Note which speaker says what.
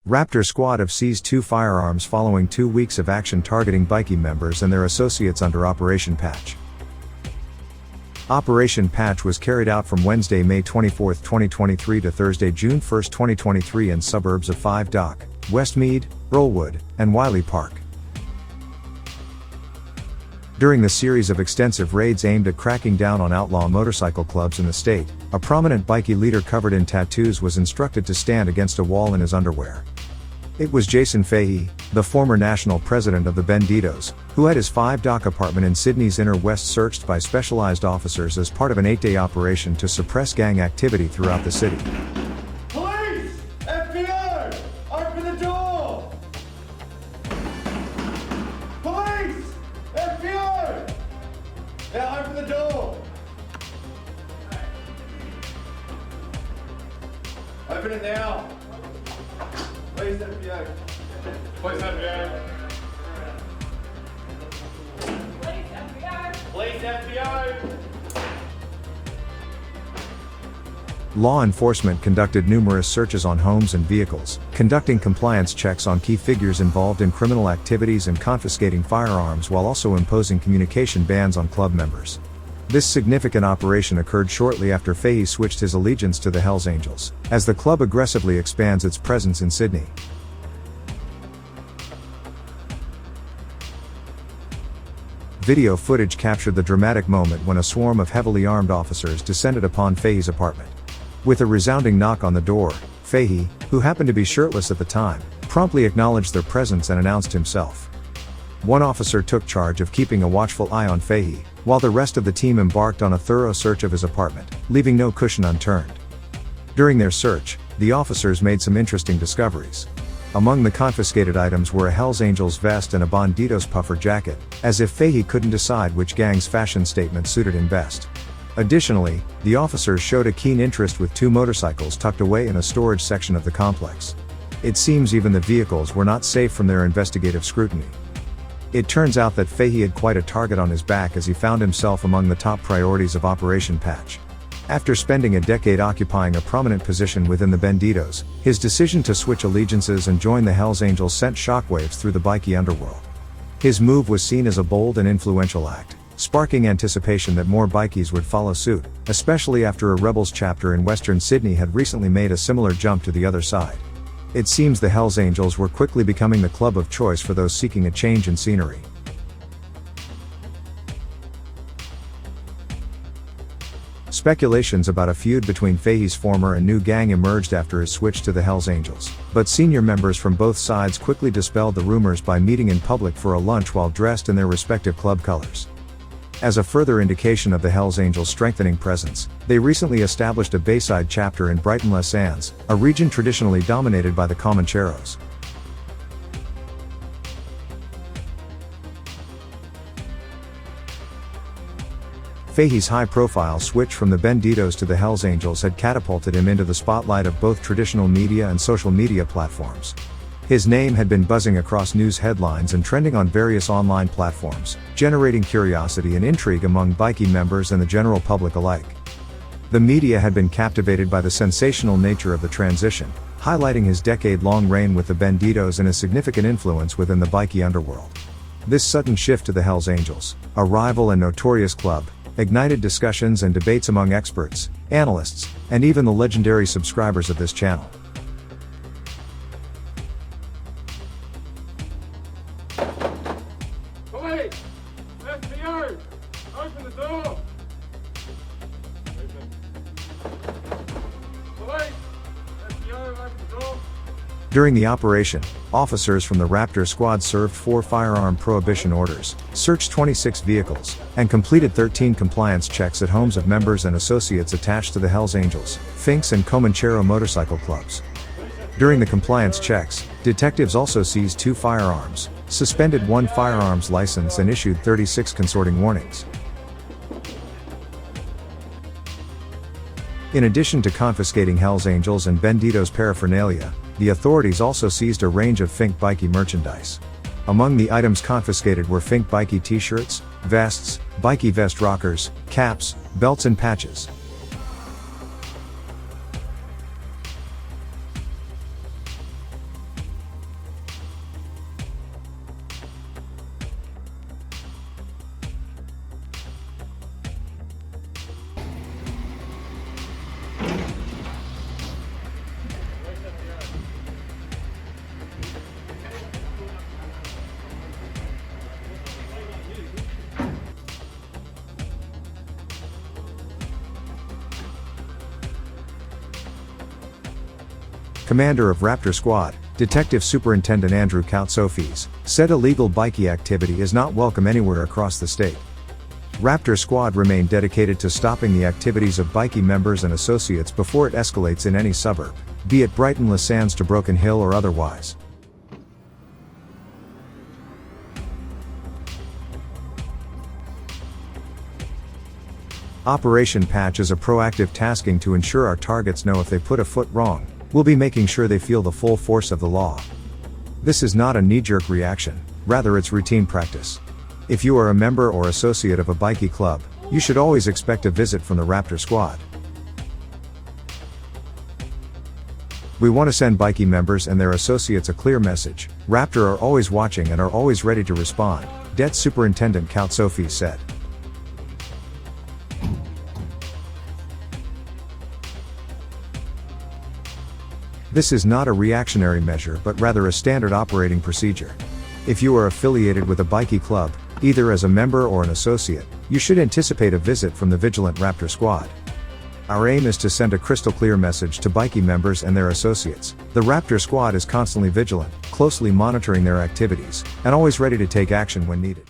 Speaker 1: Raptor Squad have seized 2 firearms following 2 weeks of action targeting bikie members and their associates under Operation Patch. Operation Patch was carried out from Wednesday, May 24, 2023 to Thursday, June 1, 2023 in suburbs of 5 Dock, Westmead, Earlwood, and Wiley Park. During the series of extensive raids aimed at cracking down on outlaw motorcycle clubs in the state, a prominent bikie leader covered in tattoos was instructed to stand against a wall in his underwear. It was Jason Fahey, the former national president of the Banditos, who had his 5 Dock apartment in Sydney's Inner West searched by specialized officers as part of an 8-day operation to suppress gang activity throughout the city.
Speaker 2: Police! FBI! Open the door! Police! FBI! Yeah, open the door! Open it now! Police FBI! Police FBI! Police FBI!
Speaker 1: Law enforcement conducted numerous searches on homes and vehicles, conducting compliance checks on key figures involved in criminal activities and confiscating firearms while also imposing communication bans on club members. This significant operation occurred shortly after Fahey switched his allegiance to the Hells Angels, as the club aggressively expands its presence in Sydney. Video footage captured the dramatic moment when a swarm of heavily armed officers descended upon Fahey's apartment. With a resounding knock on the door, Fahey, who happened to be shirtless at the time, promptly acknowledged their presence and announced himself. One officer took charge of keeping a watchful eye on Fahey, while the rest of the team embarked on a thorough search of his apartment, leaving no cushion unturned. During their search, the officers made some interesting discoveries. Among the confiscated items were a Hells Angels vest and a Banditos puffer jacket, as if Fahey couldn't decide which gang's fashion statement suited him best. Additionally, the officers showed a keen interest with 2 motorcycles tucked away in a storage section of the complex. It seems even the vehicles were not safe from their investigative scrutiny. It turns out that Fahey had quite a target on his back as he found himself among the top priorities of Operation Patch. After spending a decade occupying a prominent position within the Banditos, his decision to switch allegiances and join the Hells Angels sent shockwaves through the bikie underworld. His move was seen as a bold and influential act, sparking anticipation that more bikies would follow suit, especially after a Rebels chapter in Western Sydney had recently made a similar jump to the other side. It seems the Hells Angels were quickly becoming the club of choice for those seeking a change in scenery. Speculations about a feud between Fahey's former and new gang emerged after his switch to the Hells Angels, but senior members from both sides quickly dispelled the rumors by meeting in public for a lunch while dressed in their respective club colors. As a further indication of the Hells Angels' strengthening presence, they recently established a Bayside chapter in Brighton-Le-Sands, a region traditionally dominated by the Comancheros. Fahey's high-profile switch from the Banditos to the Hells Angels had catapulted him into the spotlight of both traditional media and social media platforms. His name had been buzzing across news headlines and trending on various online platforms, generating curiosity and intrigue among bikie members and the general public alike. The media had been captivated by the sensational nature of the transition, highlighting his decade-long reign with the Banditos and his significant influence within the bikie underworld. This sudden shift to the Hells Angels, a rival and notorious club, ignited discussions and debates among experts, analysts, and even the legendary subscribers of this channel.
Speaker 2: Police! FBI! Open the door! Police! FBI, open the door!
Speaker 1: During the operation, officers from the Raptor Squad served 4 firearm prohibition orders, searched 26 vehicles, and completed 13 compliance checks at homes of members and associates attached to the Hells Angels, Finks and Comanchero motorcycle clubs. During the compliance checks, detectives also seized 2 firearms, suspended 1 firearms license and issued 36 consorting warnings. In addition to confiscating Hells Angels and Banditos paraphernalia, the authorities also seized a range of Fink bikie merchandise. Among the items confiscated were Fink bikie t-shirts, vests, bikie vest rockers, caps, belts and patches. Commander of Raptor Squad, Detective Superintendent Andrew Koutsoufis, said illegal bikie activity is not welcome anywhere across the state. Raptor Squad remain dedicated to stopping the activities of bikie members and associates before it escalates in any suburb, be it Brighton-Le-Sands to Broken Hill or otherwise. Operation Patch is a proactive tasking to ensure our targets know if they put a foot wrong, we'll be making sure they feel the full force of the law. This is not a knee-jerk reaction, rather it's routine practice. If you are a member or associate of a bikie club, you should always expect a visit from the Raptor Squad. We want to send bikie members and their associates a clear message. Raptor are always watching and are always ready to respond, Det Superintendent Koutsoufis said. This is not a reactionary measure but rather a standard operating procedure. If you are affiliated with a bikie club, either as a member or an associate, you should anticipate a visit from the vigilant Raptor Squad. Our aim is to send a crystal clear message to bikie members and their associates. The Raptor Squad is constantly vigilant, closely monitoring their activities, and always ready to take action when needed.